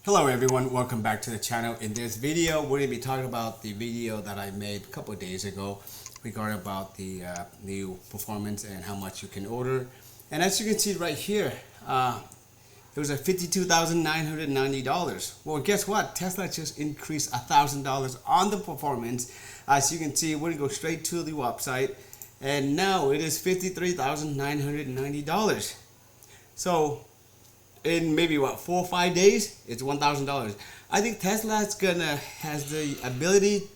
Hello everyone, welcome back to the channel. In this video, we're going to be talking about the video that I made a couple of days ago regarding about the new performance and how much you can order. And as you can see right here, it was at $52,990. Well, guess what? Tesla just increased $1,000 on the performance. As you can see, we're going to go straight to the website. And now it is $53,990. So in maybe what 4 or 5 days, it's $1,000. I think Tesla has the ability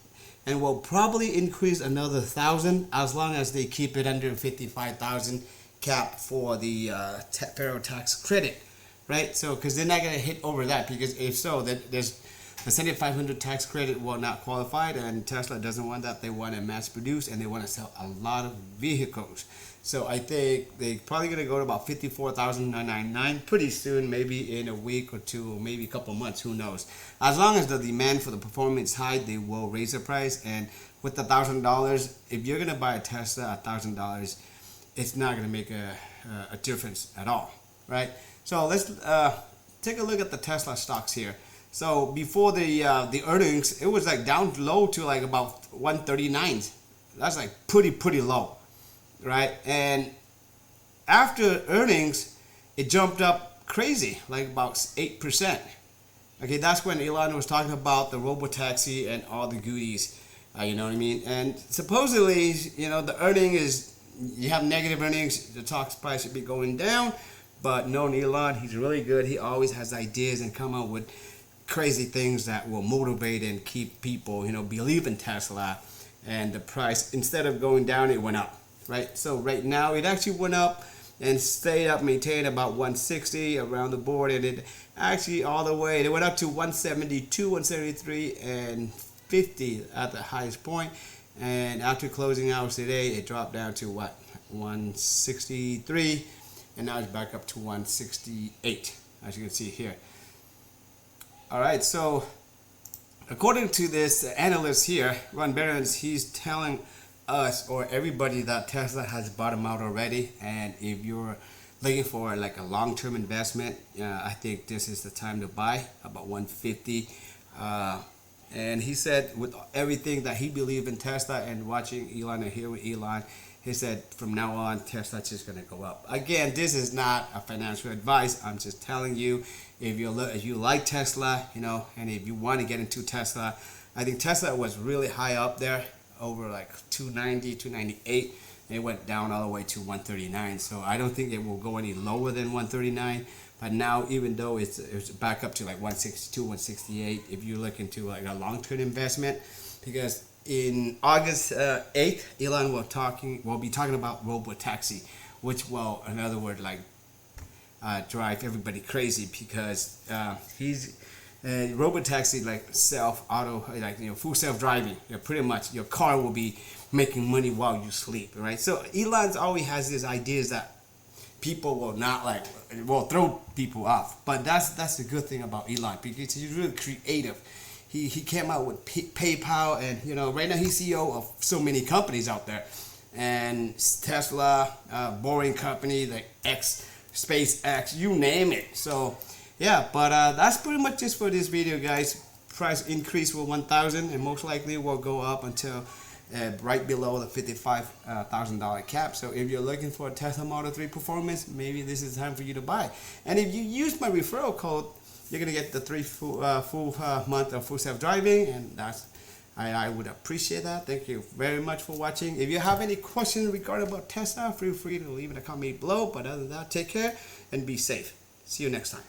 and will probably increase another 1,000 as long as they keep it under 55,000 cap for the federal tax credit, right? So because they're not going to hit over that, because if so, then there's the 7,500 tax credit will not qualify, and Tesla doesn't want that. They want to mass produce and they want to sell a lot of vehicles. So I think they're probably going to go to about $54,999 pretty soon, maybe in a week or two, or maybe a couple months, who knows. As long as the demand for the performance is high, they will raise the price. And with $1,000, if you're going to buy a Tesla, $1,000, it's not going to make a difference at all, right? So let's take a look at the Tesla stocks here. So before the earnings, it was like down low to like about 139. That's like pretty low, right? And after earnings, it jumped up crazy, like about 8%. Okay, that's when Elon was talking about the robotaxi and all the goodies, you know what I mean? And supposedly, you know, the earning is, you have negative earnings, the stock price should be going down. But knowing Elon, he's really good. He always has ideas and come up with crazy things that will motivate and keep people, you know, believe in Tesla. And the price, instead of going down, it went up, right? So right now it actually went up and stayed up, maintained about 160 around the board, and it actually all the way, it went up to 172, 173 and 50 at the highest point. And after closing hours today, it dropped down to what, 163, and now it's back up to 168, as you can see here. All right, so according to this analyst here, Ron Barron's, he's telling us or everybody that Tesla has bottomed out already. And if you're looking for like a long-term investment, I think this is the time to buy, about 150. And he said with everything that he believed in Tesla and watching Elon and here with Elon, he said from now on Tesla's just going to go up. Again, this is not a financial advice. I'm just telling you, if you like Tesla, you know, and if you want to get into Tesla, I think Tesla was really high up there, over like 290, 298. And it went down all the way to 139. So I don't think it will go any lower than 139. But now, even though it's back up to like 162, 168, if you look into like a long-term investment, because in August 8th, Elon will be talking about robotaxi, which will, in other words, like drive everybody crazy, because he's robotaxi, like full self-driving. Pretty much your car will be making money while you sleep, right? So Elon's always has these ideas that people will not like, will throw people off. But that's the good thing about Elon, because he's really creative. He came out with PayPal, and you know, right now he's CEO of so many companies out there, and Tesla, Boring Company, like SpaceX, you name it. So yeah, but that's pretty much just for this video, guys. Price increase will 1,000, and most likely will go up until right below the $55,000 cap. So if you're looking for a Tesla Model 3 performance, maybe this is the time for you to buy. And if you use my referral code, you're gonna get the full month of full self-driving, and I would appreciate that. Thank you very much for watching. If you have any questions regarding about Tesla, feel free to leave in a comment below. But other than that, take care and be safe. See you next time.